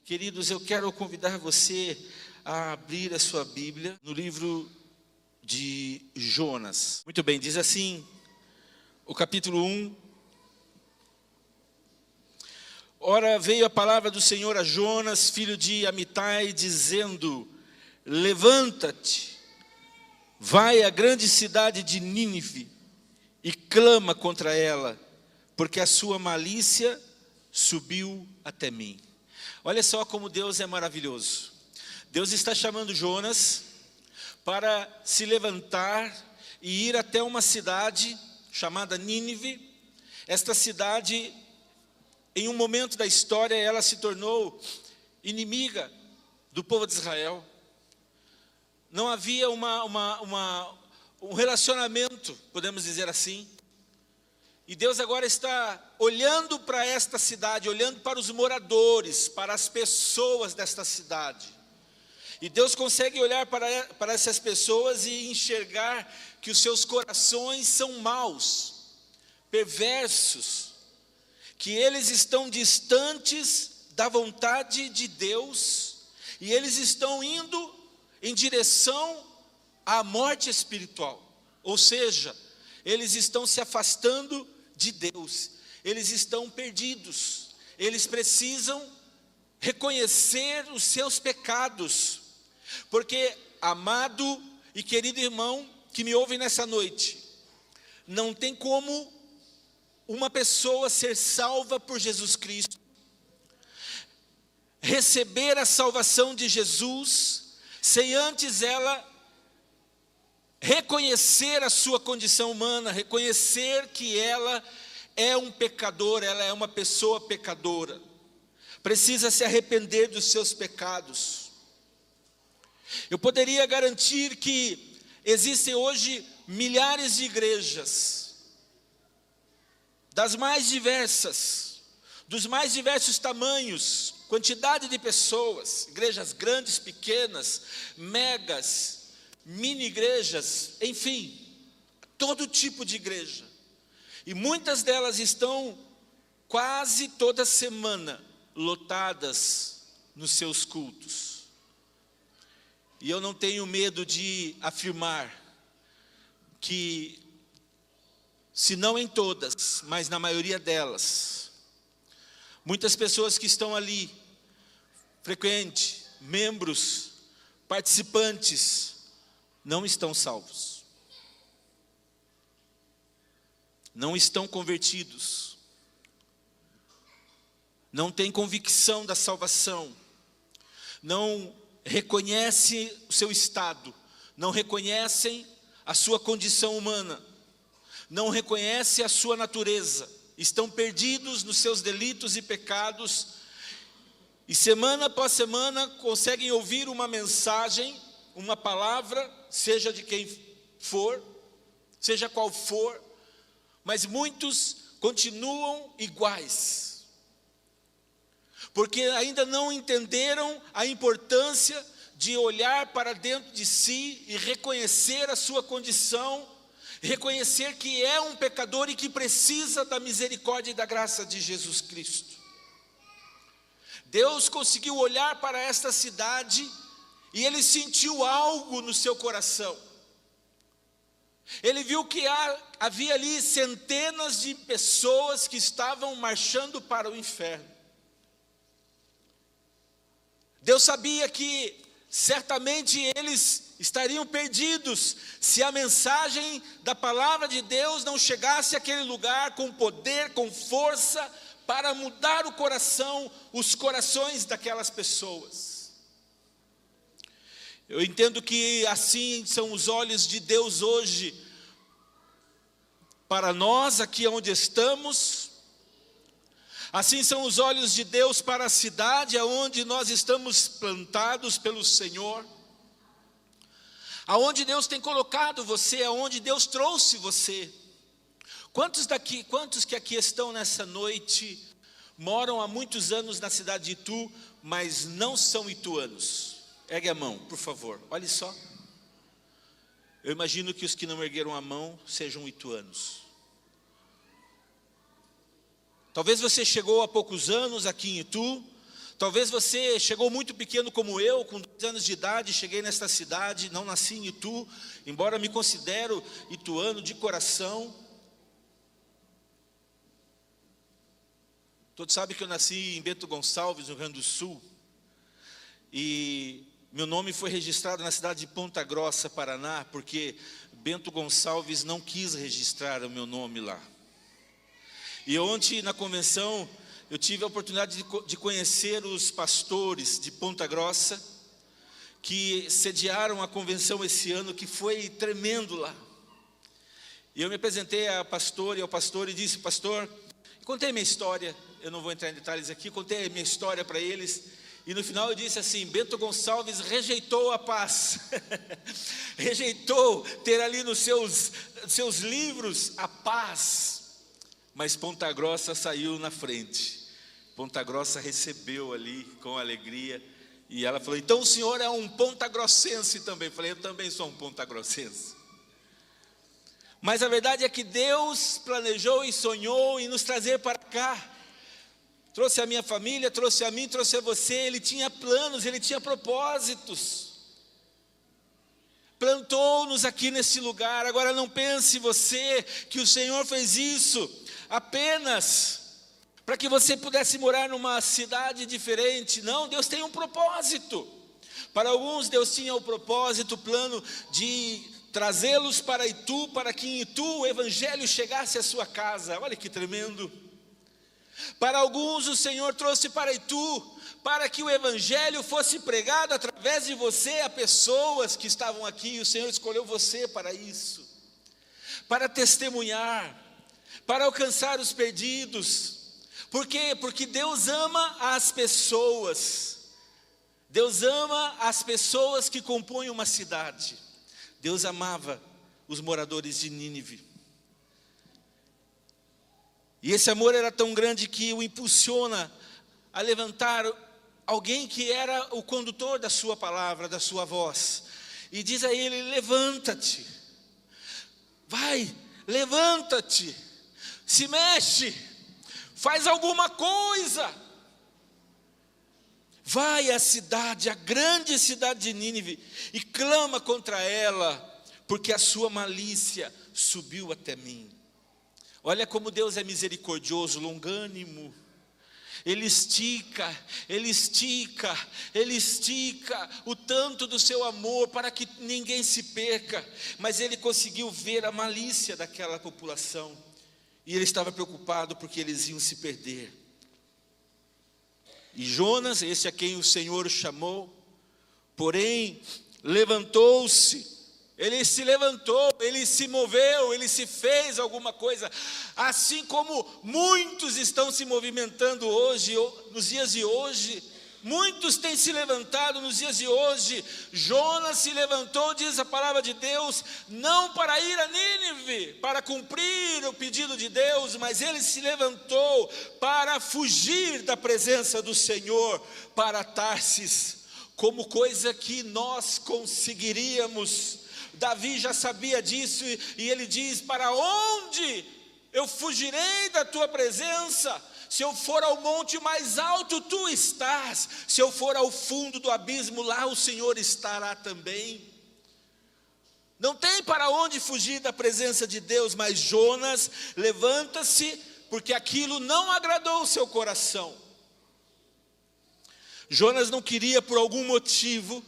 Queridos, eu quero convidar você a abrir a sua Bíblia no livro de Jonas. Muito bem, diz assim, o capítulo 1. Ora, veio a palavra do Senhor a Jonas, filho de Amitai, dizendo: levanta-te, vai à grande cidade de Nínive e clama contra ela, porque a sua malícia subiu até mim. Olha só como Deus é maravilhoso. Deus está chamando Jonas para se levantar e ir até uma cidade chamada Nínive. Esta cidade, em um momento da história, ela se tornou inimiga do povo de Israel. Não havia um relacionamento, podemos dizer assim. E Deus agora está olhando para esta cidade, olhando para os moradores, para as pessoas desta cidade. E Deus consegue olhar para essas pessoas e enxergar que os seus corações são maus, perversos, que eles estão distantes da vontade de Deus, e eles estão indo em direção à morte espiritual. Ou seja, eles estão se afastando de Deus, eles estão perdidos, eles precisam reconhecer os seus pecados, porque, amado e querido irmão que me ouve nessa noite, não tem como uma pessoa ser salva por Jesus Cristo, receber a salvação de Jesus, sem antes ela reconhecer a sua condição humana, reconhecer que ela é um pecador, ela é uma pessoa pecadora, precisa se arrepender dos seus pecados. Eu poderia garantir que existem hoje milhares de igrejas, das mais diversas, dos mais diversos tamanhos, quantidade de pessoas, igrejas grandes, pequenas, megas, mini igrejas, enfim, todo tipo de igreja. E muitas delas estão quase toda semana lotadas nos seus cultos. E eu não tenho medo de afirmar que, se não em todas, mas na maioria delas, muitas pessoas que estão ali, frequentes, membros, participantes, não estão salvos, não estão convertidos, não têm convicção da salvação, não reconhecem o seu estado, não reconhecem a sua condição humana, não reconhecem a sua natureza, estão perdidos nos seus delitos e pecados, e semana após semana conseguem ouvir uma mensagem, uma palavra, seja de quem for, seja qual for, mas muitos continuam iguais, porque ainda não entenderam a importância de olhar para dentro de si e reconhecer a sua condição, reconhecer que é um pecador e que precisa da misericórdia e da graça de Jesus Cristo. Deus conseguiu olhar para esta cidade e ele sentiu algo no seu coração. Ele viu que havia ali centenas de pessoas que estavam marchando para o inferno. Deus sabia que certamente eles estariam perdidos se a mensagem da palavra de Deus não chegasse àquele lugar com poder, com força, para mudar os corações daquelas pessoas. Eu entendo que assim são os olhos de Deus hoje, para nós aqui onde estamos, assim são os olhos de Deus para a cidade aonde nós estamos plantados pelo Senhor, aonde Deus tem colocado você, aonde Deus trouxe você. Quantos que aqui estão nessa noite, moram há muitos anos na cidade de Itu, mas não são ituanos? Ergue a mão, por favor, olhe só. Eu imagino que os que não ergueram a mão sejam ituanos. Talvez você chegou há poucos anos aqui em Itu, Talvez você chegou muito pequeno como eu, com 2 anos de idade, cheguei nesta cidade, não nasci em Itu, embora me considero ituano de coração. Todos sabem que eu nasci em Bento Gonçalves, no Rio Grande do Sul, e meu nome foi registrado na cidade de Ponta Grossa, Paraná, porque Bento Gonçalves não quis registrar o meu nome lá. E ontem, na convenção, eu tive a oportunidade de conhecer os pastores de Ponta Grossa, que sediaram a convenção esse ano, que foi tremendo lá. E eu me apresentei à pastora e ao pastor e disse: pastor, contei minha história, eu não vou entrar em detalhes aqui, contei a minha história para eles. E no final eu disse assim: Bento Gonçalves rejeitou a paz, rejeitou ter ali nos seus livros a paz, mas Ponta Grossa saiu na frente. Ponta Grossa recebeu ali com alegria, e ela falou: então o senhor é um pontagrossense também? Eu falei: eu também sou um pontagrossense. Mas a verdade é que Deus planejou e sonhou em nos trazer para cá. Trouxe a minha família, trouxe a mim, trouxe a você. Ele tinha planos, Ele tinha propósitos. Plantou-nos aqui nesse lugar. Agora não pense você que o Senhor fez isso apenas para que você pudesse morar numa cidade diferente. Não, Deus tem um propósito. Para alguns Deus tinha o propósito, o plano de trazê-los para Itu, para que em Itu o Evangelho chegasse à sua casa. Olha que tremendo. Para alguns o Senhor trouxe para Itu, para que o Evangelho fosse pregado através de você a pessoas que estavam aqui. O Senhor escolheu você para isso, para testemunhar, para alcançar os perdidos. Por quê? Porque Deus ama as pessoas. Deus ama as pessoas que compõem uma cidade. Deus amava os moradores de Nínive. E esse amor era tão grande que o impulsiona a levantar alguém que era o condutor da sua palavra, da sua voz. E diz a ele: levanta-te, vai, levanta-te, se mexe, faz alguma coisa. Vai à cidade, a grande cidade de Nínive, e clama contra ela, porque a sua malícia subiu até mim. Olha como Deus é misericordioso, longânimo. Ele estica o tanto do seu amor para que ninguém se perca. Mas ele conseguiu ver a malícia daquela população. E ele estava preocupado porque eles iam se perder. E Jonas, esse a quem o Senhor chamou, porém, levantou-se. Ele se levantou, ele se moveu, ele se fez alguma coisa. Assim como muitos estão se movimentando hoje, nos dias de hoje. Muitos têm se levantado nos dias de hoje. Jonas se levantou, diz a palavra de Deus, não para ir a Nínive, para cumprir o pedido de Deus, mas ele se levantou para fugir da presença do Senhor, para Tarsis, como coisa que nós conseguiríamos. Davi já sabia disso, e ele diz: para onde eu fugirei da tua presença? Se eu for ao monte mais alto, tu estás. Se eu for ao fundo do abismo, lá o Senhor estará também. Não tem para onde fugir da presença de Deus. Mas Jonas levanta-se, porque aquilo não agradou o seu coração. Jonas não queria, por algum motivo,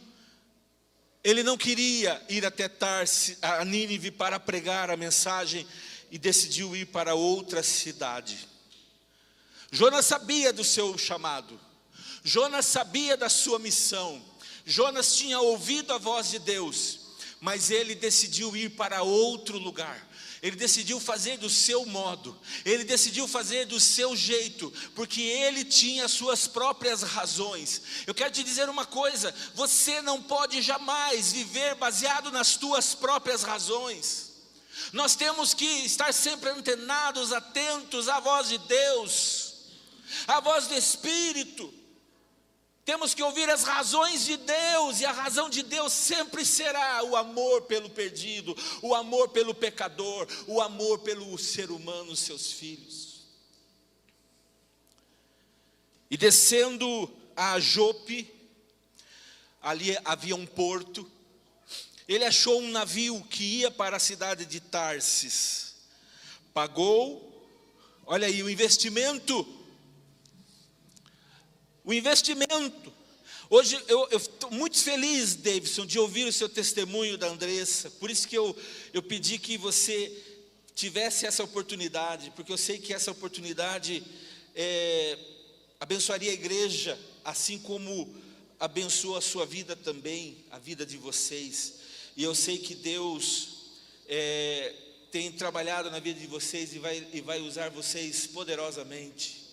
ele não queria ir até Tarsis, a Nínive, para pregar a mensagem, e decidiu ir para outra cidade. Jonas sabia do seu chamado, Jonas sabia da sua missão, Jonas tinha ouvido a voz de Deus, mas ele decidiu ir para outro lugar. Ele decidiu fazer do seu modo, ele decidiu fazer do seu jeito, porque ele tinha suas próprias razões. Eu quero te dizer uma coisa: você não pode jamais viver baseado nas tuas próprias razões. Nós temos que estar sempre antenados, atentos à voz de Deus, à voz do Espírito. Temos que ouvir as razões de Deus, e a razão de Deus sempre será o amor pelo perdido, o amor pelo pecador, o amor pelo ser humano, seus filhos. E descendo a Jope, ali havia um porto. Ele achou um navio que ia para a cidade de Tarsis. Pagou, olha aí, o investimento. O investimento. Hoje eu estou muito feliz, Davidson, de ouvir o seu testemunho da Andressa. Por isso que eu pedi que você tivesse essa oportunidade, porque eu sei que essa oportunidade abençoaria a igreja, assim como abençoa a sua vida também, a vida de vocês. E eu sei que Deus tem trabalhado na vida de vocês e vai usar vocês poderosamente.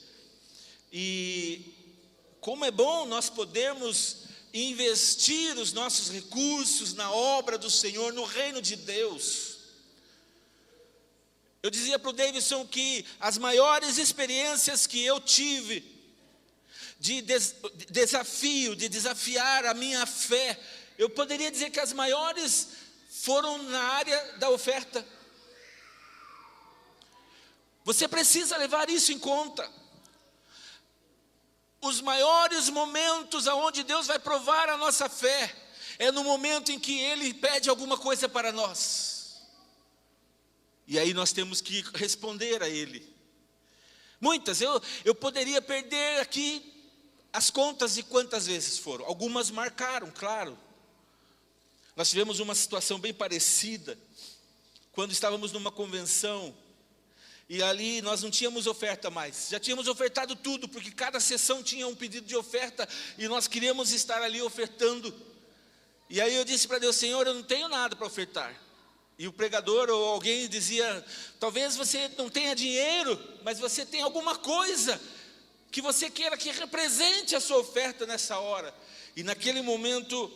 E como é bom nós podermos investir os nossos recursos na obra do Senhor, no reino de Deus. Eu dizia para o Davidson que as maiores experiências que eu tive de desafio, de desafiar a minha fé, eu poderia dizer que as maiores foram na área da oferta. Você precisa levar isso em conta. Os maiores momentos aonde Deus vai provar a nossa fé é no momento em que Ele pede alguma coisa para nós. E aí nós temos que responder a Ele. Muitas, eu poderia perder aqui as contas de quantas vezes foram. Algumas marcaram, claro. Nós tivemos uma situação bem parecida, quando estávamos numa convenção, e ali nós não tínhamos oferta mais, já tínhamos ofertado tudo, porque cada sessão tinha um pedido de oferta, e nós queríamos estar ali ofertando. E aí eu disse para Deus: Senhor, eu não tenho nada para ofertar. E o pregador ou alguém dizia: talvez você não tenha dinheiro, mas você tem alguma coisa que você queira que represente a sua oferta nessa hora. E naquele momento,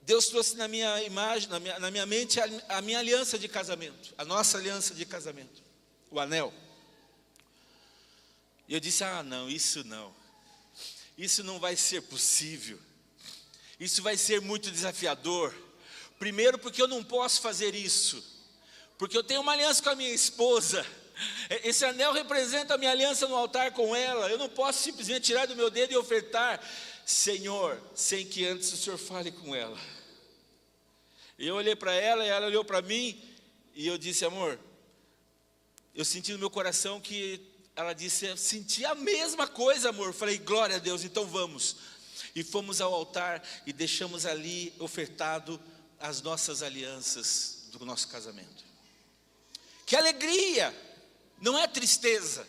Deus trouxe na minha imagem, na minha mente, a minha aliança de casamento, a nossa aliança de casamento, o anel. E eu disse: não, isso não vai ser possível, isso vai ser muito desafiador. Primeiro porque eu não posso fazer isso, porque eu tenho uma aliança com a minha esposa, esse anel representa a minha aliança no altar com ela, eu não posso simplesmente tirar do meu dedo e ofertar, Senhor, sem que antes o Senhor fale com ela. E eu olhei para ela e ela olhou para mim, e eu disse: amor, eu senti no meu coração que ela disse: eu senti a mesma coisa, amor. Eu falei: glória a Deus, então vamos. E fomos ao altar e deixamos ali ofertado as nossas alianças do nosso casamento. Que alegria, não é tristeza.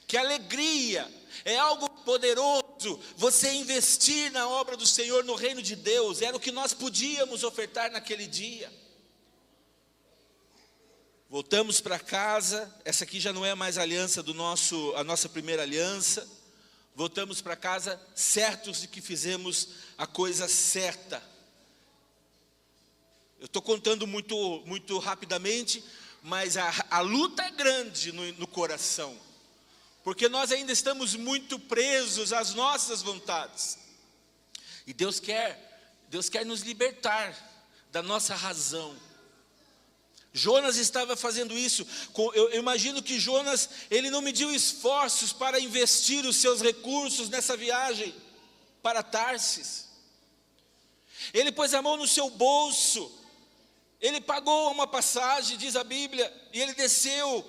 Que alegria, é algo poderoso você investir na obra do Senhor, no reino de Deus. Era o que nós podíamos ofertar naquele dia. Voltamos para casa. Essa aqui já não é mais a aliança a nossa primeira aliança. Voltamos para casa certos de que fizemos a coisa certa. Eu estou contando muito rapidamente, mas a luta é grande no coração, porque nós ainda estamos muito presos às nossas vontades. E Deus quer nos libertar da nossa razão. Jonas estava fazendo isso. Eu imagino que Jonas, ele não mediu esforços para investir os seus recursos nessa viagem para Tarsis. Ele pôs a mão no seu bolso, ele pagou uma passagem, diz a Bíblia, e ele desceu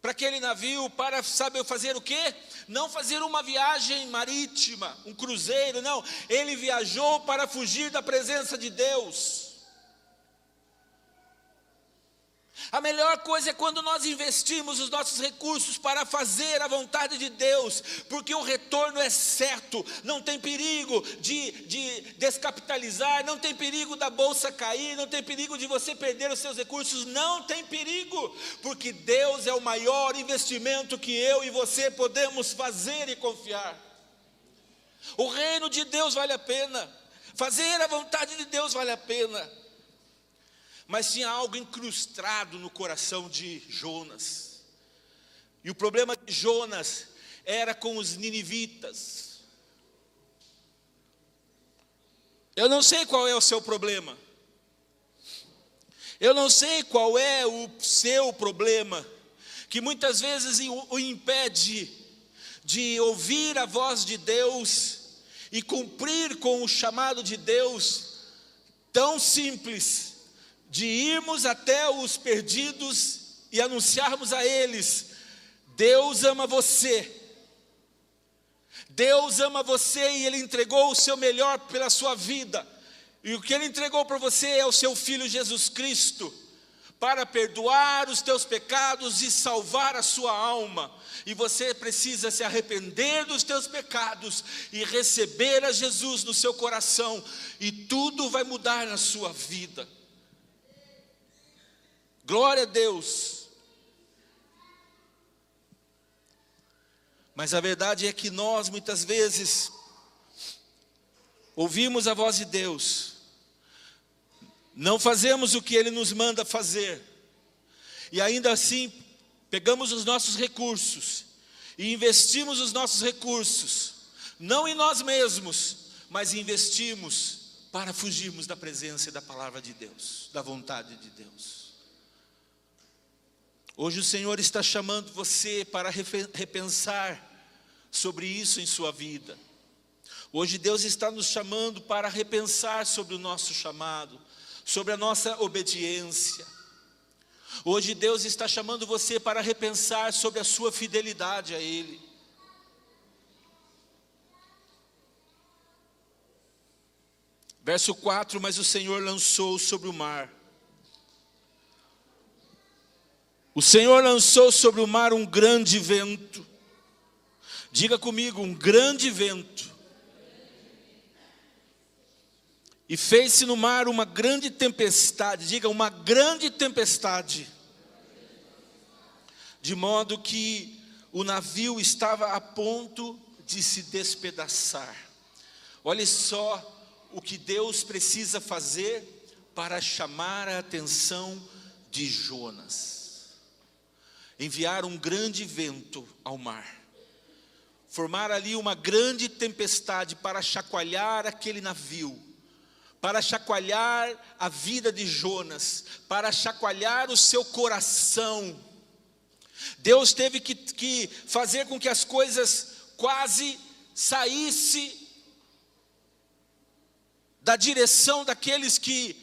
para aquele navio para, sabe, fazer o quê? Não fazer uma viagem marítima, um cruzeiro, não. Ele viajou para fugir da presença de Deus. A melhor coisa é quando nós investimos os nossos recursos para fazer a vontade de Deus, porque o retorno é certo, não tem perigo de descapitalizar, não tem perigo da bolsa cair, não tem perigo de você perder os seus recursos, não tem perigo, porque Deus é o maior investimento que eu e você podemos fazer e confiar. O reino de Deus vale a pena, fazer a vontade de Deus vale a pena. Mas tinha algo incrustado no coração de Jonas. E o problema de Jonas era com os ninivitas. Eu não sei qual é o seu problema. Eu não sei qual é o seu problema, que muitas vezes o impede de ouvir a voz de Deus e cumprir com o chamado de Deus, tão simples, de irmos até os perdidos e anunciarmos a eles: Deus ama você. Deus ama você e Ele entregou o seu melhor pela sua vida. E o que Ele entregou para você é o seu Filho Jesus Cristo, para perdoar os teus pecados e salvar a sua alma. E você precisa se arrepender dos teus pecados e receber a Jesus no seu coração, e tudo vai mudar na sua vida. Glória a Deus. Mas a verdade é que nós muitas vezes ouvimos a voz de Deus, não fazemos o que Ele nos manda fazer, e ainda assim pegamos os nossos recursos e investimos os nossos recursos, não em nós mesmos, mas investimos para fugirmos da presença e da palavra de Deus, da vontade de Deus. Hoje o Senhor está chamando você para repensar sobre isso em sua vida. Hoje Deus está nos chamando para repensar sobre o nosso chamado, sobre a nossa obediência. Hoje Deus está chamando você para repensar sobre a sua fidelidade a Ele. Verso 4: mas o Senhor lançou sobre o mar. O Senhor lançou sobre o mar um grande vento. Diga comigo: um grande vento. E fez-se no mar uma grande tempestade. Diga: uma grande tempestade. De modo que o navio estava a ponto de se despedaçar. Olha só o que Deus precisa fazer para chamar a atenção de Jonas. Enviar um grande vento ao mar. Formar ali uma grande tempestade para chacoalhar aquele navio, para chacoalhar a vida de Jonas, para chacoalhar o seu coração. Deus teve que fazer com que as coisas quase saíssem da direção daqueles que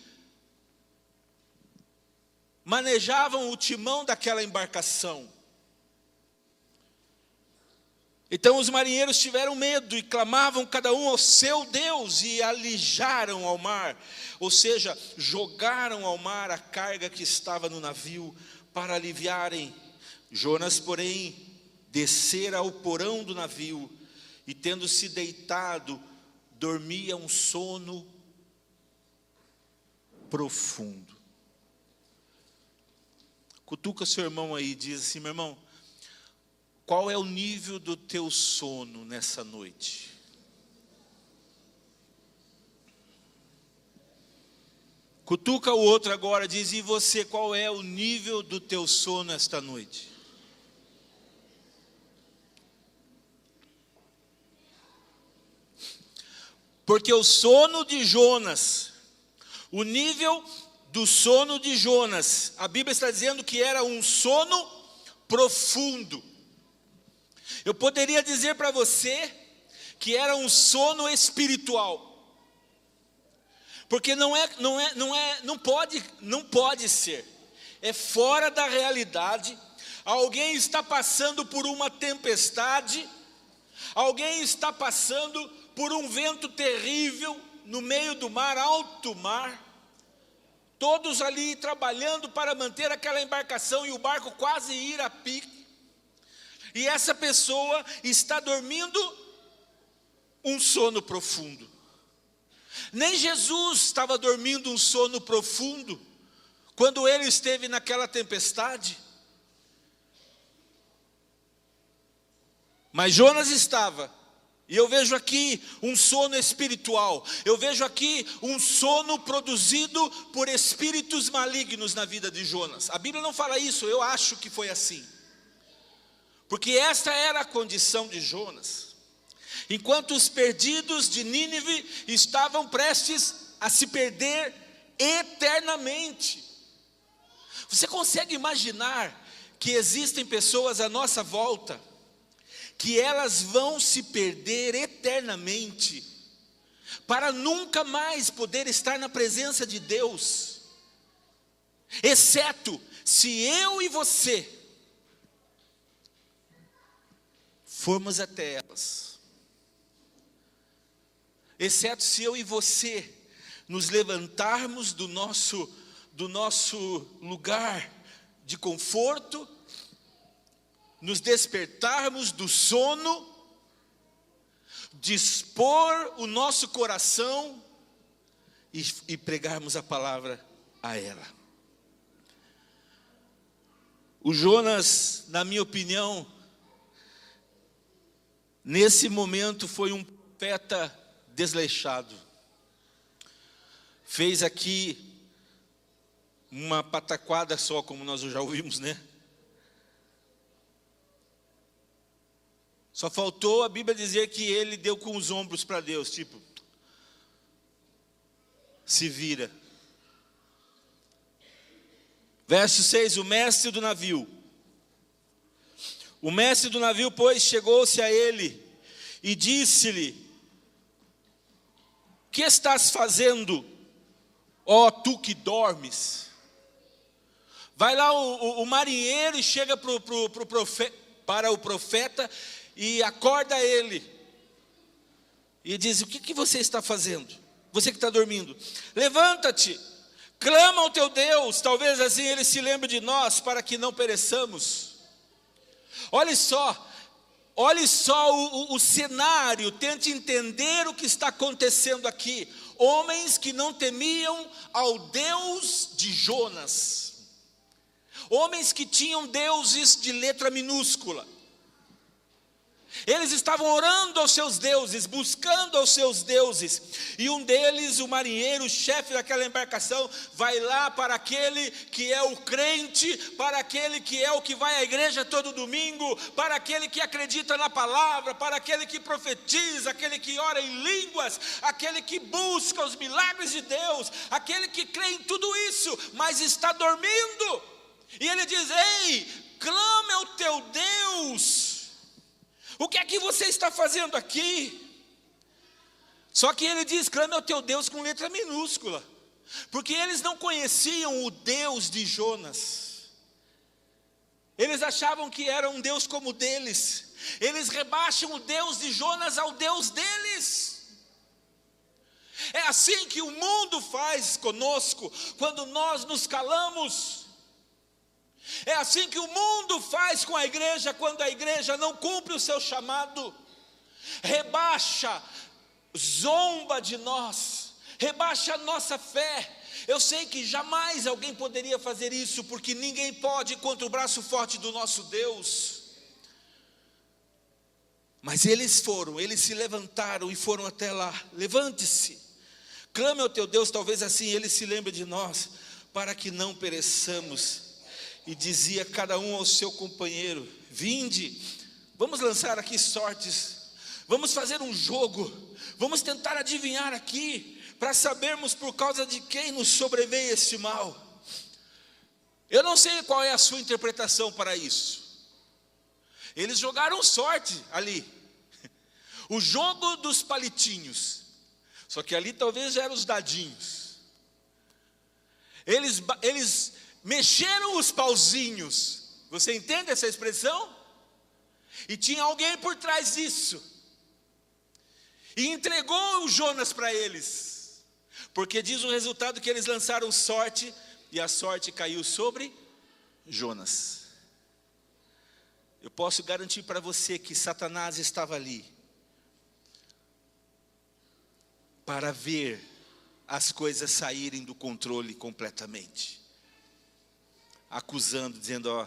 manejavam o timão daquela embarcação. Então os marinheiros tiveram medo e clamavam cada um ao seu Deus e alijaram ao mar, ou seja, jogaram ao mar a carga que estava no navio para aliviarem. Jonas, porém, descera ao porão do navio e, tendo-se deitado, dormia um sono profundo. Cutuca seu irmão aí e diz assim: meu irmão, qual é o nível do teu sono nessa noite? Cutuca o outro agora, diz: e você, qual é o nível do teu sono esta noite? Porque o sono de Jonas, o nível do sono de Jonas, a Bíblia está dizendo que era um sono profundo. Eu poderia dizer para você que era um sono espiritual. Porque não pode ser. É fora da realidade. Alguém está passando por uma tempestade, alguém está passando por um vento terrível no meio do mar, alto mar. Todos ali trabalhando para manter aquela embarcação e o barco quase ir a pique. E essa pessoa está dormindo um sono profundo. Nem Jesus estava dormindo um sono profundo quando ele esteve naquela tempestade. Mas Jonas estava. E eu vejo aqui um sono espiritual. Eu vejo aqui um sono produzido por espíritos malignos na vida de Jonas. A Bíblia não fala isso, eu acho que foi assim. Porque esta era a condição de Jonas. Enquanto os perdidos de Nínive estavam prestes a se perder eternamente. Você consegue imaginar que existem pessoas à nossa volta que elas vão se perder eternamente, para nunca mais poder estar na presença de Deus, exceto se eu e você formos até elas, exceto se eu e você nos levantarmos do nosso lugar de conforto, nos despertarmos do sono, dispor o nosso coração e pregarmos a palavra a ela. O Jonas, na minha opinião, nesse momento foi um profeta desleixado. Fez aqui uma pataquada só, como nós já ouvimos, né? Só faltou a Bíblia dizer que ele deu com os ombros para Deus, tipo, se vira. Verso 6, o mestre do navio. O mestre do navio, pois, chegou-se a ele e disse-lhe: que estás fazendo, ó tu que dormes? Vai lá o marinheiro e chega para o profeta e acorda ele. E diz: o que você está fazendo? Você que está dormindo. Levanta-te, clama ao teu Deus, talvez assim ele se lembre de nós, para que não pereçamos. Olhe só o cenário, tente entender o que está acontecendo aqui. Homens que não temiam ao Deus de Jonas, homens que tinham deuses de letra minúscula. Eles estavam orando aos seus deuses, buscando aos seus deuses. E um deles, o marinheiro, o chefe daquela embarcação, vai lá para aquele que é o crente, para aquele que é o que vai à igreja todo domingo, para aquele que acredita na palavra, para aquele que profetiza, aquele que ora em línguas, aquele que busca os milagres de Deus, aquele que crê em tudo isso, mas está dormindo. E ele diz: ei, clame ao teu Deus. O que é que você está fazendo aqui? Só que ele diz: clame ao teu Deus com letra minúscula, porque eles não conheciam o Deus de Jonas. Eles achavam que era um Deus como o deles. Eles rebaixam o Deus de Jonas ao Deus deles. É assim que o mundo faz conosco, quando nós nos calamos. É assim que o mundo faz com a igreja, quando a igreja não cumpre o seu chamado. Rebaixa, zomba de nós, rebaixa a nossa fé. Eu sei que jamais alguém poderia fazer isso, porque ninguém pode contra o braço forte do nosso Deus. Mas eles se levantaram e foram até lá. Levante-se, clame ao teu Deus, talvez assim ele se lembre de nós, para que não pereçamos. E dizia cada um ao seu companheiro: vinde, vamos lançar aqui sortes, vamos fazer um jogo, vamos tentar adivinhar aqui, para sabermos por causa de quem nos sobreveio este mal. Eu não sei qual é a sua interpretação para isso. Eles jogaram sorte ali, o jogo dos palitinhos, só que ali talvez já eram os dadinhos. Eles mexeram os pauzinhos. Você entende essa expressão? E tinha alguém por trás disso, e entregou o Jonas para eles, porque diz o resultado que eles lançaram sorte, e a sorte caiu sobre Jonas. Eu posso garantir para você que Satanás estava ali para ver as coisas saírem do controle completamente, acusando, dizendo: ó,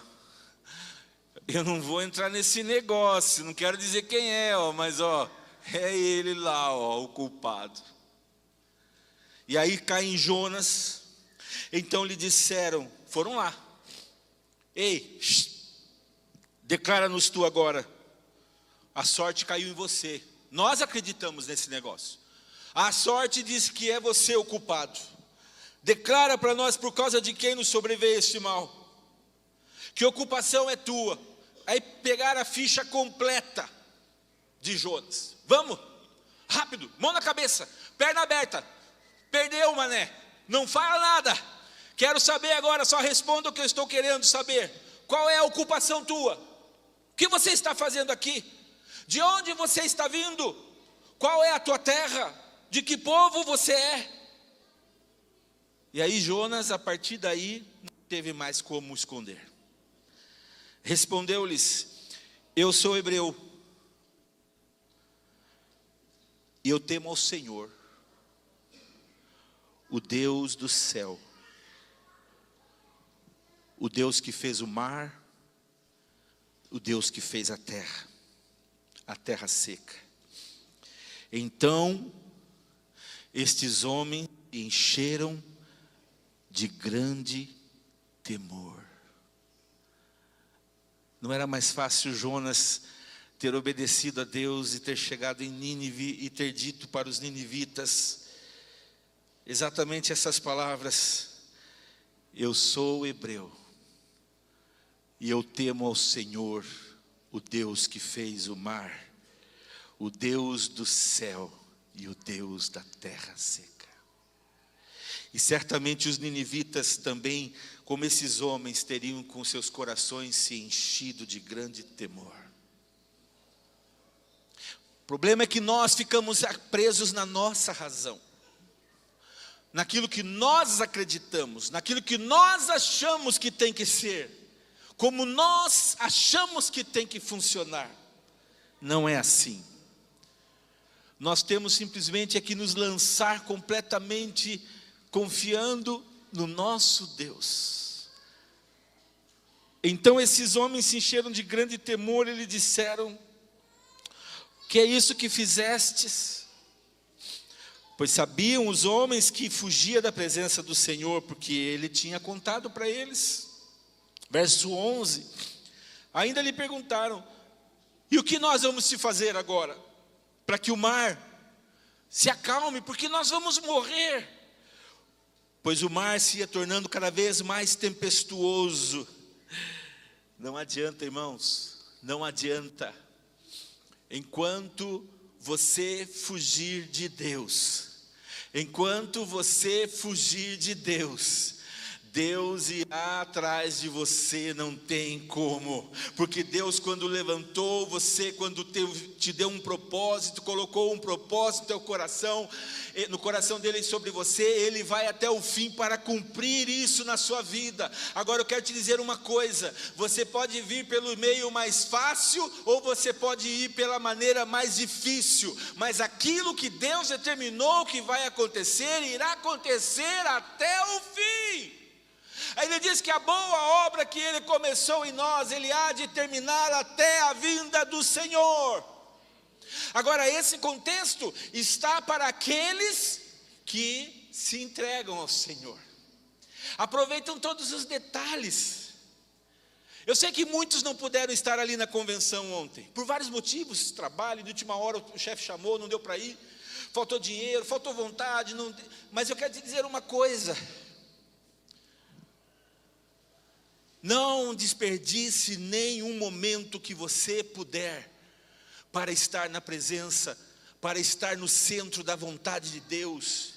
eu não vou entrar nesse negócio, não quero dizer quem é, ó, mas ó, é ele lá, ó, o culpado. E aí cai em Jonas. Então lhe disseram, foram lá: ei, declara-nos tu agora, a sorte caiu em você. Nós acreditamos nesse negócio. A sorte diz que é você o culpado. Declara para nós por causa de quem nos sobreveio este mal. Que ocupação é tua? Aí pegaram a ficha completa. de Jonas. Vamos, rápido, mão na cabeça, perna aberta. Perdeu, mané, não fala nada. Quero saber agora, só responda o que eu estou querendo saber. Qual é a ocupação tua? O que você está fazendo aqui? De onde você está vindo? Qual é a tua terra? De que povo você é? E aí Jonas, a partir daí, não teve mais como esconder. Respondeu-lhes: eu sou hebreu, e eu temo ao Senhor, o Deus do céu, o Deus que fez o mar, o Deus que fez a terra seca. Então, estes homens encheram de grande temor. Não era mais fácil Jonas ter obedecido a Deus e ter chegado em Nínive e ter dito para os ninivitas exatamente essas palavras: eu sou hebreu e eu temo ao Senhor, o Deus que fez o mar, o Deus do céu e o Deus da terra seca. E certamente os ninivitas também, como esses homens, teriam com seus corações se enchido de grande temor. O problema é que nós ficamos presos na nossa razão, naquilo que nós acreditamos, naquilo que nós achamos que tem que ser, como nós achamos que tem que funcionar. Não é assim. Nós temos simplesmente que nos lançar completamente confiando no nosso Deus. Então esses homens se encheram de grande temor e lhe disseram: que é isso que fizestes? Pois sabiam os homens que fugia da presença do Senhor, porque ele tinha contado para eles. Verso 11, ainda lhe perguntaram: e o que nós vamos te fazer agora, para que o mar se acalme, porque nós vamos morrer? Pois o mar se ia tornando cada vez mais tempestuoso. Não adianta, irmãos, não adianta. Enquanto você fugir de Deus, enquanto você fugir de Deus, Deus irá atrás de você, não tem como. Porque Deus, quando levantou você, quando te deu um propósito, colocou um propósito no teu coração, no coração dele sobre você, ele vai até o fim para cumprir isso na sua vida. Agora eu quero te dizer uma coisa: você pode vir pelo meio mais fácil, ou você pode ir pela maneira mais difícil, mas aquilo que Deus determinou que vai acontecer, irá acontecer até o fim. Aí ele diz que a boa obra que ele começou em nós, ele há de terminar até a vinda do Senhor. Agora, esse contexto está para aqueles que se entregam ao Senhor, aproveitam todos os detalhes. Eu sei que muitos não puderam estar ali na convenção ontem, por vários motivos: trabalho, de última hora o chefe chamou, não deu para ir, faltou dinheiro, faltou vontade, mas eu quero te dizer uma coisa: não desperdice nenhum momento que você puder para estar na presença, para estar no centro da vontade de Deus,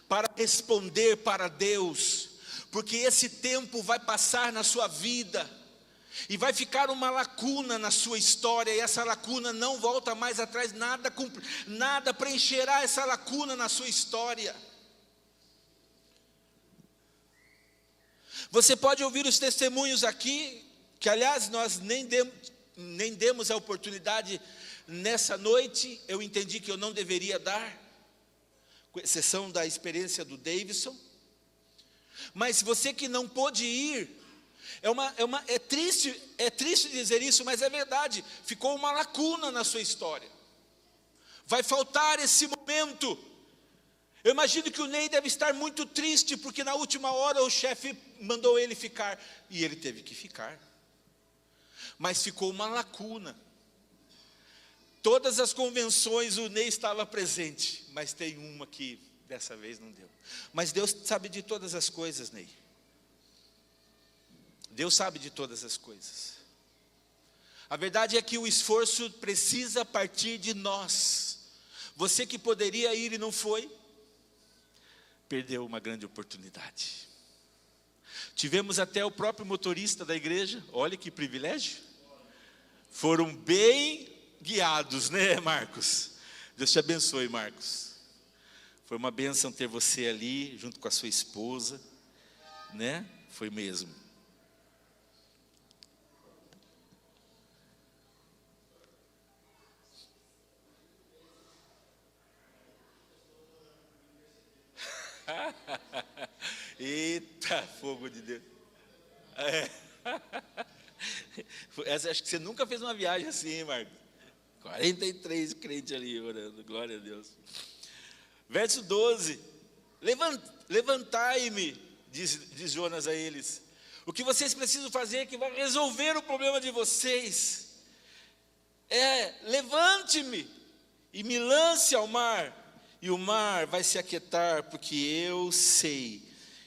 para responder para Deus, porque esse tempo vai passar na sua vida e vai ficar uma lacuna na sua história, e essa lacuna não volta mais atrás, nada preencherá essa lacuna na sua história. Você pode ouvir os testemunhos aqui, que aliás nós nem demos a oportunidade nessa noite. Eu entendi que eu não deveria dar, com exceção da experiência do Davidson. Mas você que não pôde ir, é triste dizer isso, mas é verdade. Ficou uma lacuna na sua história. Vai faltar esse momento. Eu imagino que o Ney deve estar muito triste, porque na última hora o chefe mandou ele ficar, e ele teve que ficar. Mas ficou uma lacuna. Todas as convenções o Ney estava presente, mas tem uma que dessa vez não deu. Mas Deus sabe de todas as coisas, Ney. Deus sabe de todas as coisas. A verdade é que o esforço precisa partir de nós. Você que poderia ir e não foi, perdeu uma grande oportunidade. Tivemos até o próprio motorista da igreja, olha que privilégio. Foram bem guiados, né, Marcos? Deus te abençoe, Marcos. Foi uma bênção ter você ali, junto com a sua esposa, né? Foi mesmo. Eita, fogo de Deus. Essa, acho que você nunca fez uma viagem assim, hein, Marcos? 43 crentes ali orando, glória a Deus. Verso 12: levantai-me, diz Jonas a eles. O que vocês precisam fazer, que vai resolver o problema de vocês, levante-me e me lance ao mar, e o mar vai se aquietar, porque eu sei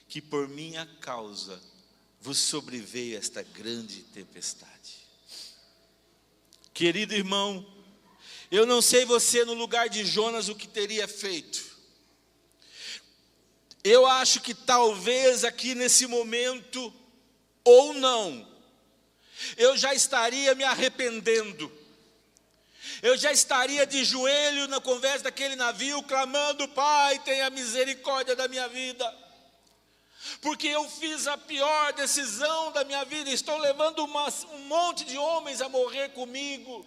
que por minha causa vos sobreveio esta grande tempestade. Querido irmão, eu não sei você no lugar de Jonas o que teria feito. Eu acho que talvez aqui nesse momento, ou não, eu já estaria me arrependendo. Eu já estaria de joelho na conversa daquele navio, clamando: Pai, tenha misericórdia da minha vida, porque eu fiz a pior decisão da minha vida, estou levando um monte de homens a morrer comigo.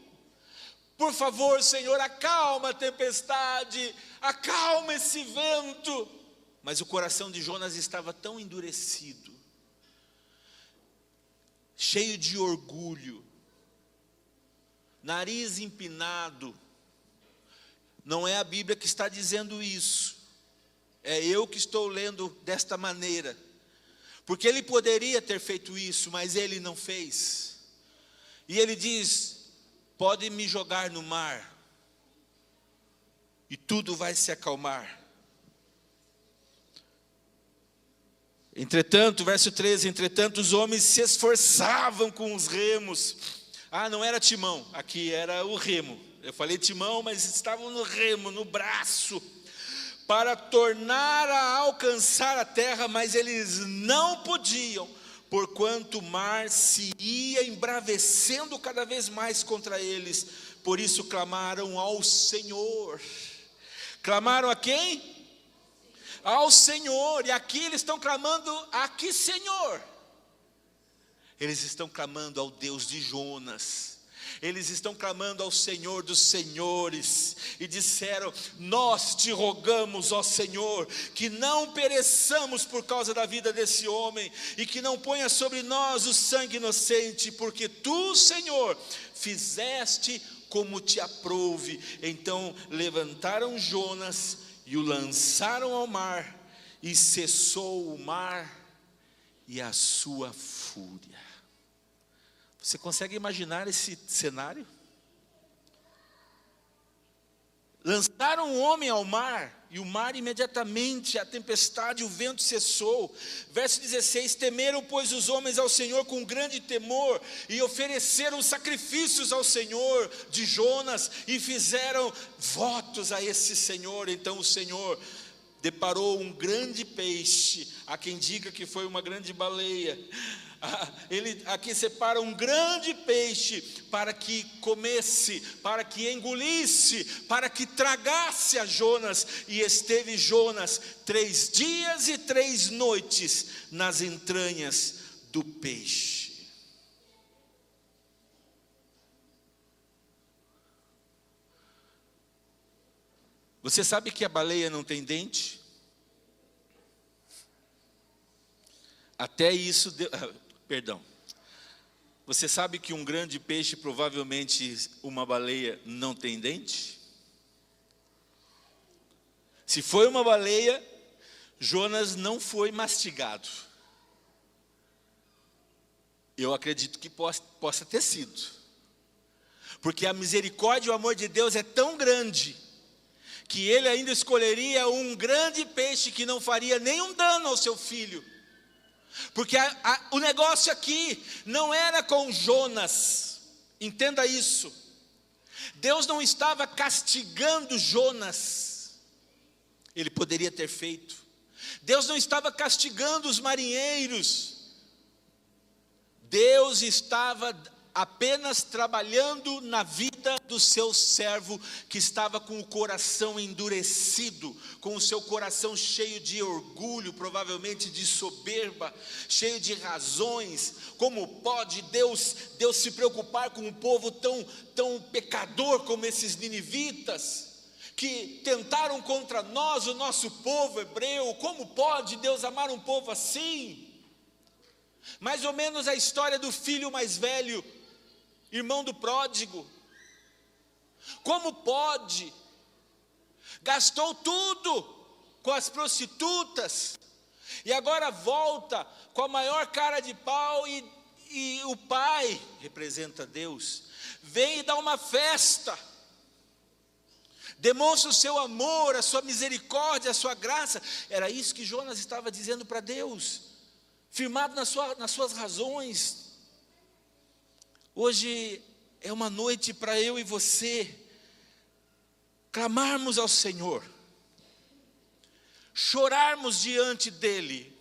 Por favor, Senhor, acalma a tempestade, acalma esse vento. Mas o coração de Jonas estava tão endurecido, cheio de orgulho, nariz empinado. Não é a Bíblia que está dizendo isso, é eu que estou lendo desta maneira, porque ele poderia ter feito isso, mas ele não fez. E ele diz: pode me jogar no mar, e tudo vai se acalmar. Entretanto, verso 13, entretanto os homens se esforçavam com os remos. Não era timão, aqui era o remo. Eu falei timão, mas estavam no remo, no braço, para tornar a alcançar a terra, mas eles não podiam, porquanto o mar se ia embravecendo cada vez mais contra eles. Por isso clamaram ao Senhor. Clamaram a quem? Ao Senhor. E aqui eles estão clamando: aqui, Senhor. Eles estão clamando ao Deus de Jonas. Eles estão clamando ao Senhor dos senhores. E disseram: nós te rogamos, ó Senhor, que não pereçamos por causa da vida desse homem, e que não ponha sobre nós o sangue inocente, porque tu, Senhor, fizeste como te aprouve. Então levantaram Jonas e o lançaram ao mar, e cessou o mar e a sua fúria. Você consegue imaginar esse cenário? Lançaram um homem ao mar, e o mar imediatamente, a tempestade, o vento cessou. Verso 16: temeram, pois, os homens ao Senhor com grande temor, e ofereceram sacrifícios ao Senhor de Jonas, e fizeram votos a esse Senhor. Então o Senhor deparou um grande peixe, há quem diga que foi uma grande baleia. Ele aqui separa um grande peixe para que comesse, para que engolisse, para que tragasse a Jonas. E esteve Jonas 3 dias e 3 noites nas entranhas do peixe. Você sabe que a baleia não tem dente? Até isso perdão. Você sabe que um grande peixe, provavelmente uma baleia, não tem dente? Se foi uma baleia, Jonas não foi mastigado. Eu acredito que possa ter sido. Porque a misericórdia e o amor de Deus é tão grande, que ele ainda escolheria um grande peixe que não faria nenhum dano ao seu filho. Porque o negócio aqui não era com Jonas Entenda isso. Deus não estava castigando Jonas. Ele poderia ter feito. Deus não estava castigando os marinheiros. Deus estava apenas trabalhando na vida do seu servo, que estava com o coração endurecido, com o seu coração cheio de orgulho, provavelmente de soberba, cheio de razões. Como pode Deus se preocupar com um povo tão pecador como esses ninivitas, que tentaram contra nós, o nosso povo hebreu? Como pode Deus amar um povo assim? Mais ou menos a história do filho mais velho, irmão do pródigo. Como pode? Gastou tudo com as prostitutas, e agora volta com a maior cara de pau, e o pai, representa Deus, vem e dá uma festa, demonstra o seu amor, a sua misericórdia, a sua graça. Era isso que Jonas estava dizendo para Deus, firmado nas suas razões. Hoje é uma noite para eu e você clamarmos ao Senhor, chorarmos diante dEle,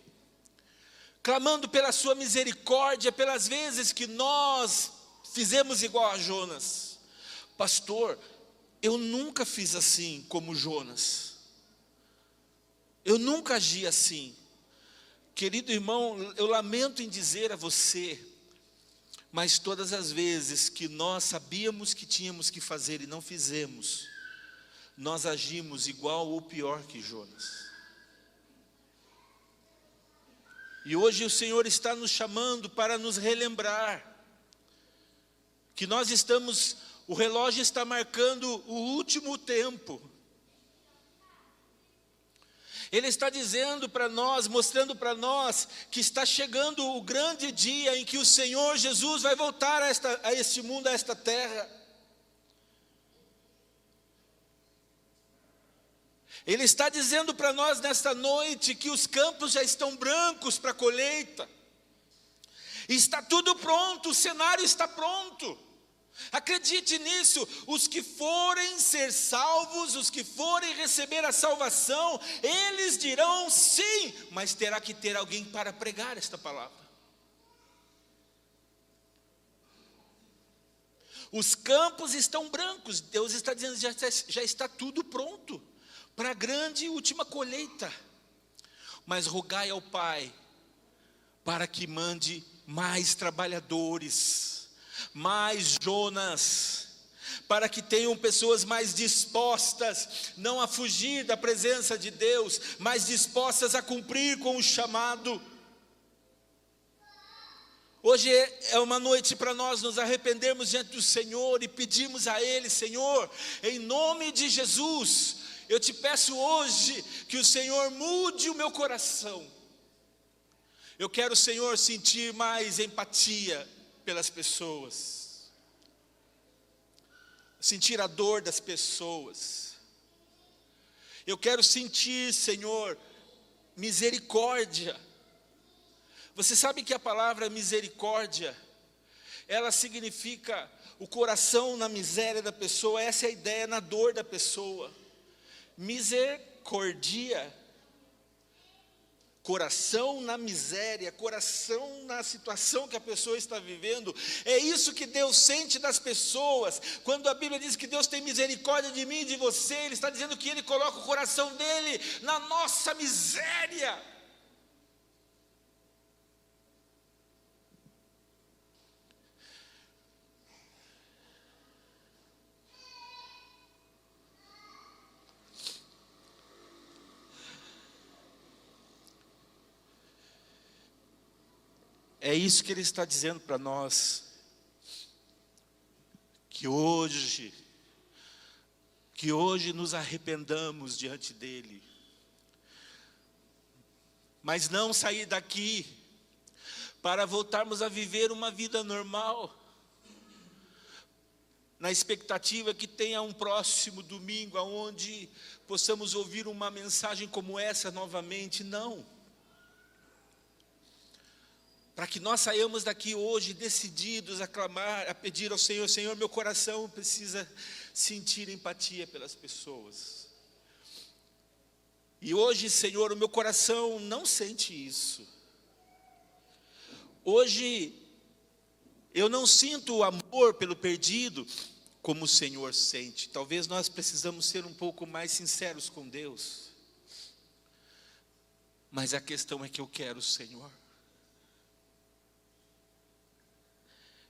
clamando pela sua misericórdia, pelas vezes que nós fizemos igual a Jonas. Pastor, eu nunca fiz assim como Jonas, eu nunca agi assim. Querido irmão, eu lamento em dizer a você, mas todas as vezes que nós sabíamos que tínhamos que fazer e não fizemos, nós agimos igual ou pior que Jonas. E hoje o Senhor está nos chamando para nos relembrar que nós estamos, o relógio está marcando o último tempo. Ele está dizendo para nós, mostrando para nós, que está chegando o grande dia em que o Senhor Jesus vai voltar a este mundo, a esta terra. Ele está dizendo para nós nesta noite que os campos já estão brancos para a colheita. Está tudo pronto, o cenário está pronto. Acredite nisso. Os que forem ser salvos, os que forem receber a salvação, eles dirão sim, mas terá que ter alguém para pregar esta palavra. Os campos estão brancos. Deus está dizendo, já está tudo pronto para a grande e última colheita. Mas rogai ao Pai para que mande mais trabalhadores, mais Jonas, para que tenham pessoas mais dispostas, não a fugir da presença de Deus, mas dispostas a cumprir com o chamado. Hoje é uma noite para nós nos arrependermos diante do Senhor e pedirmos a Ele: Senhor, em nome de Jesus, eu te peço hoje que o Senhor mude o meu coração. Eu quero, Senhor, sentir mais empatia pelas pessoas, sentir a dor das pessoas. Eu quero sentir, Senhor, misericórdia. Você sabe que a palavra misericórdia, ela significa o coração na miséria da pessoa. Essa é a ideia, na dor da pessoa. Misericórdia, coração na miséria, coração na situação que a pessoa está vivendo. É isso que Deus sente das pessoas. Quando a Bíblia diz que Deus tem misericórdia de mim e de você, Ele está dizendo que Ele coloca o coração dEle na nossa miséria. É isso que Ele está dizendo para nós, que hoje nos arrependamos diante dEle, mas não sair daqui para voltarmos a viver uma vida normal, na expectativa que tenha um próximo domingo, onde possamos ouvir uma mensagem como essa novamente. Não. para que nós saiamos daqui hoje decididos a clamar, a pedir ao Senhor: Senhor, meu coração precisa sentir empatia pelas pessoas. E hoje, Senhor, o meu coração não sente isso. Hoje, eu não sinto o amor pelo perdido como o Senhor sente. Talvez nós precisamos ser um pouco mais sinceros com Deus. Mas a questão é que eu quero o Senhor.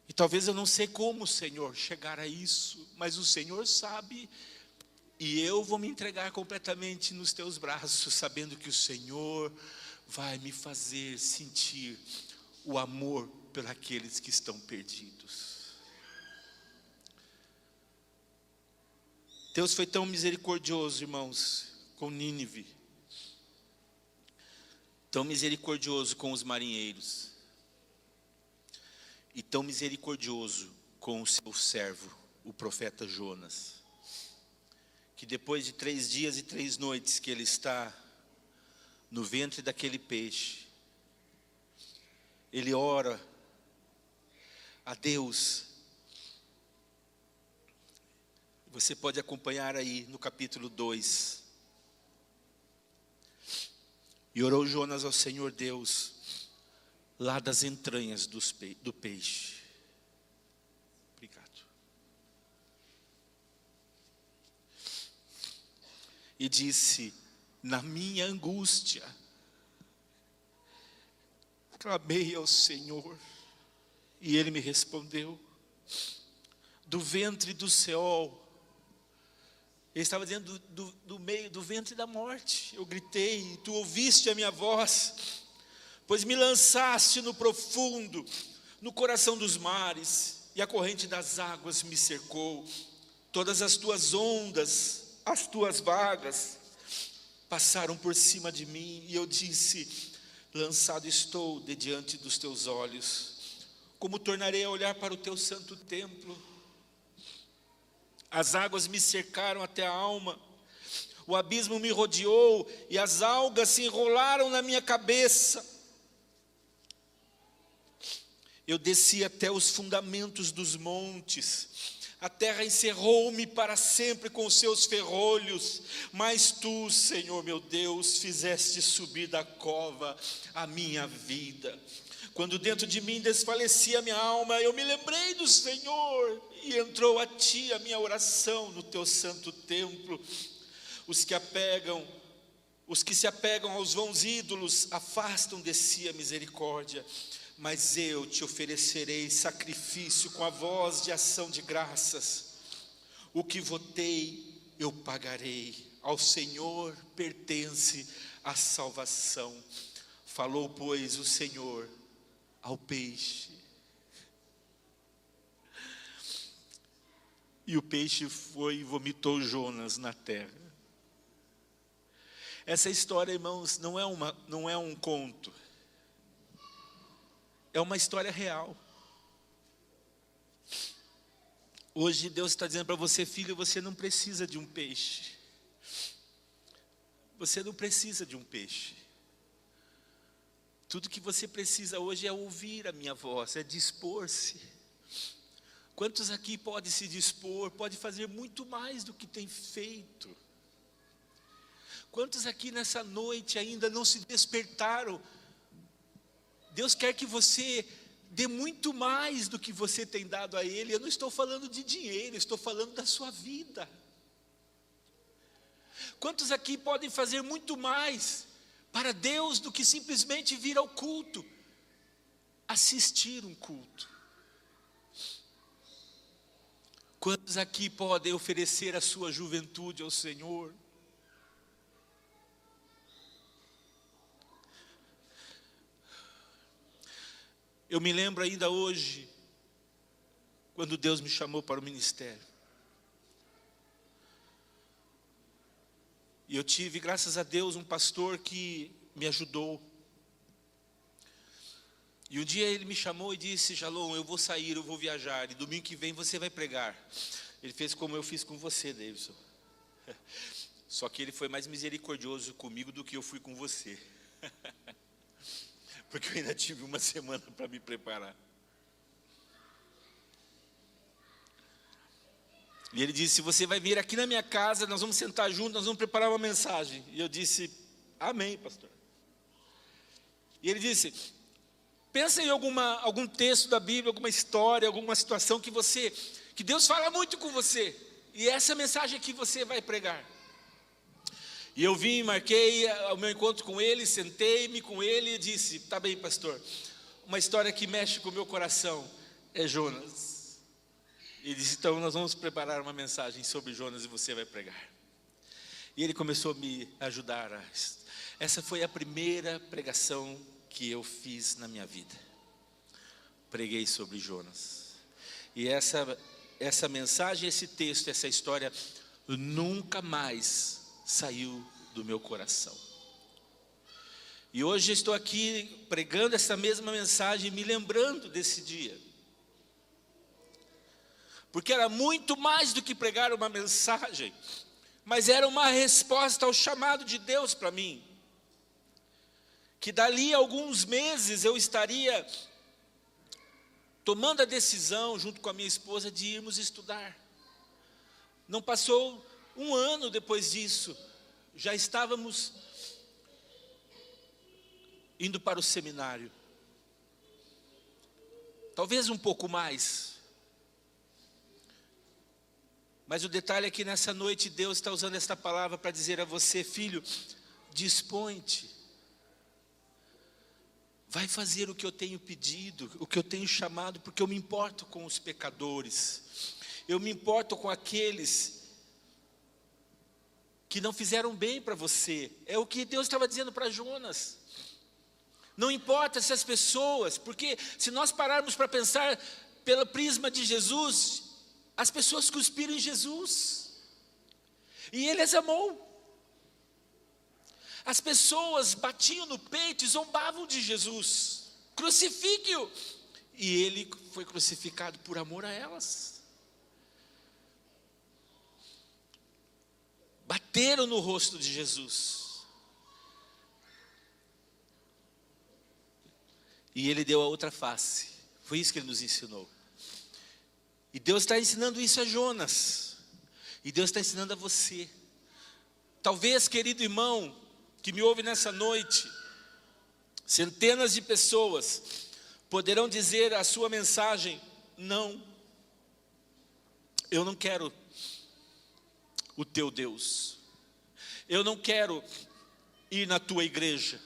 E talvez eu não sei como, Senhor, chegar a isso, mas o Senhor sabe, e eu vou me entregar completamente nos teus braços, sabendo que o Senhor vai me fazer sentir o amor por aqueles que estão perdidos. Deus foi tão misericordioso, irmãos, com Nínive, tão misericordioso com os marinheiros, e tão misericordioso com o seu servo, o profeta Jonas, que depois de 3 dias e 3 noites que ele está no ventre daquele peixe, ele ora a Deus. Você pode acompanhar aí no capítulo 2. E orou Jonas ao Senhor Deus, lá das entranhas do peixe. Obrigado. E disse: na minha angústia, clamei ao Senhor, e Ele me respondeu. Do ventre do Seol, Ele estava dizendo do meio, do ventre da morte, eu gritei, e tu ouviste a minha voz, pois me lançaste no profundo, no coração dos mares, e a corrente das águas me cercou. Todas as tuas ondas, as tuas vagas, passaram por cima de mim, e eu disse: lançado estou de diante dos teus olhos. Como tornarei a olhar para o teu santo templo? As águas me cercaram até a alma, o abismo me rodeou, e as algas se enrolaram na minha cabeça. Eu desci até os fundamentos dos montes, a terra encerrou-me para sempre com os seus ferrolhos, mas tu, Senhor meu Deus, fizeste subir da cova a minha vida. Quando dentro de mim desfalecia a minha alma, eu me lembrei do Senhor, e entrou a ti a minha oração no teu santo templo. Os que se apegam aos vãos ídolos afastam de si a misericórdia, mas eu te oferecerei sacrifício com a voz de ação de graças. O que votei eu pagarei, ao Senhor pertence a salvação. Falou, pois, o Senhor ao peixe, e o peixe foi e vomitou Jonas na terra. Essa história, irmãos, não é um conto, é uma história real. Hoje Deus está dizendo para você: filho, você não precisa de um peixe. Você não precisa de um peixe. Tudo que você precisa hoje é ouvir a minha voz, é dispor-se. Quantos aqui podem se dispor, pode fazer muito mais do que tem feito? Quantos aqui nessa noite ainda não se despertaram? Deus quer que você dê muito mais do que você tem dado a Ele. Eu não estou falando de dinheiro, estou falando da sua vida. Quantos aqui podem fazer muito mais para Deus do que simplesmente vir ao culto, assistir um culto? Quantos aqui podem oferecer a sua juventude ao Senhor? Eu me lembro ainda hoje, quando Deus me chamou para o ministério. E eu tive, graças a Deus, um pastor que me ajudou. E um dia ele me chamou e disse: Jalom, eu vou sair, eu vou viajar, e domingo que vem você vai pregar. Ele fez como eu fiz com você, Davidson. Só que ele foi mais misericordioso comigo do que eu fui com você. porque eu ainda tive uma semana para me preparar. E ele disse: você vai vir aqui na minha casa, nós vamos sentar juntos, nós vamos preparar uma mensagem. E eu disse: amém, pastor. E ele disse: pensa em algum texto da Bíblia, alguma história, alguma situação que Deus fala muito com você, e essa mensagem aqui você vai pregar. E eu vim, marquei o meu encontro com ele, sentei-me com ele e disse: tá bem, pastor, uma história que mexe com o meu coração é Jonas. E disse: então nós vamos preparar uma mensagem sobre Jonas e você vai pregar. E ele começou a me ajudar. Essa foi a primeira pregação que eu fiz na minha vida. Preguei sobre Jonas. E essa mensagem, esse texto, essa história nunca mais saiu do meu coração. E hoje estou aqui pregando essa mesma mensagem, me lembrando desse dia. Porque era muito mais do que pregar uma mensagem, mas era uma resposta ao chamado de Deus para mim. Que dali a alguns meses eu estaria tomando a decisão, junto com a minha esposa, de irmos estudar. Não passou um ano depois disso, já estávamos indo para o seminário. Talvez um pouco mais. Mas o detalhe é que nessa noite Deus está usando esta palavra para dizer a você: filho, dispõe-te. Vai fazer o que eu tenho pedido, o que eu tenho chamado, porque eu me importo com os pecadores. Eu me importo com aqueles que não fizeram bem para você. É o que Deus estava dizendo para Jonas. Não importa se as pessoas, porque se nós pararmos para pensar pelo prisma de Jesus, as pessoas cuspiram em Jesus, e Ele as amou. As pessoas batiam no peito e zombavam de Jesus: crucifique-o. E Ele foi crucificado por amor a elas. Bateram no rosto de Jesus. E Ele deu a outra face. Foi isso que Ele nos ensinou. E Deus está ensinando isso a Jonas. E Deus está ensinando a você. Talvez, querido irmão, que me ouve nessa noite, centenas de pessoas poderão dizer a sua mensagem: não, eu não quero o teu Deus. Eu não quero ir na tua igreja.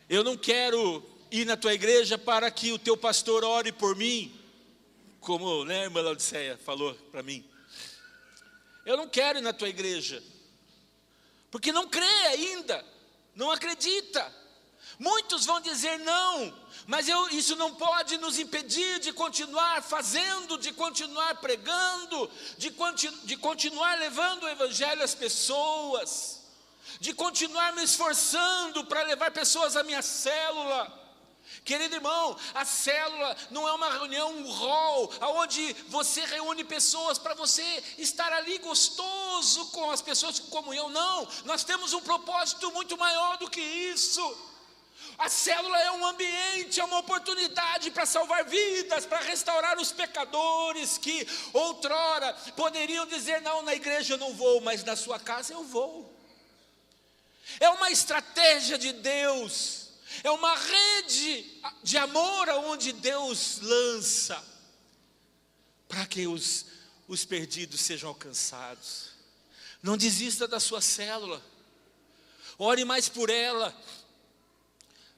Eu não quero ir na tua igreja para que o teu pastor ore por mim, como a irmã Laodiceia falou para mim. Eu não quero ir na tua igreja, porque não crê ainda, não acredita. Muitos vão dizer não, mas isso não pode nos impedir de continuar fazendo, de continuar pregando, de continuar levando o evangelho às pessoas, de continuar me esforçando para levar pessoas à minha célula. Querido irmão, a célula não é uma reunião, um hall, onde você reúne pessoas para você estar ali gostoso com as pessoas, com comunhão. Não, nós temos um propósito muito maior do que isso. A célula é um ambiente, é uma oportunidade para salvar vidas, para restaurar os pecadores que outrora poderiam dizer: não, na igreja eu não vou, mas na sua casa eu vou. É uma estratégia de Deus, é uma rede de amor aonde Deus lança para que os perdidos sejam alcançados. Não desista da sua célula, ore mais por ela,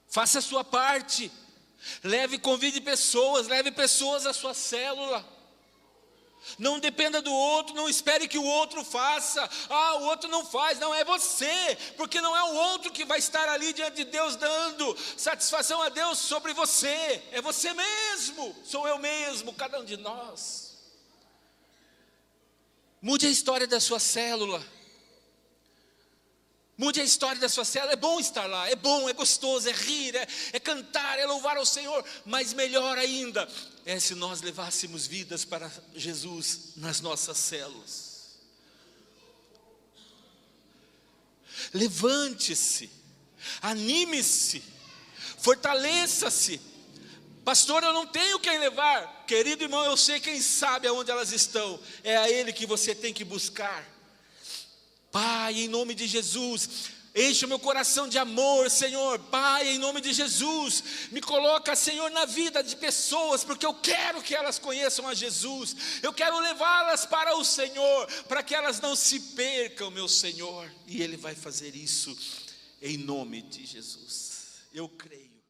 faça a sua parte, convide pessoas, leve pessoas à sua célula. Não dependa do outro, não espere que o outro faça. O outro não faz, não, é você, porque não é o outro que vai estar ali diante de Deus dando satisfação a Deus sobre você, é você mesmo, sou eu mesmo, cada um de nós. Mude a história da sua célula. Mude a história da sua célula. É bom estar lá, é bom, é gostoso, é rir, é cantar, é louvar ao Senhor. Mas melhor ainda é se nós levássemos vidas para Jesus nas nossas células. Levante-se. Anime-se, fortaleça-se. Pastor, eu não tenho quem levar. Querido irmão, eu sei quem sabe aonde elas estão. É a Ele que você tem que buscar. Pai, em nome de Jesus, enche o meu coração de amor, Senhor. Pai, em nome de Jesus, me coloca, Senhor, na vida de pessoas, porque eu quero que elas conheçam a Jesus. Eu quero levá-las para o Senhor, para que elas não se percam, meu Senhor. E Ele vai fazer isso em nome de Jesus. Eu creio.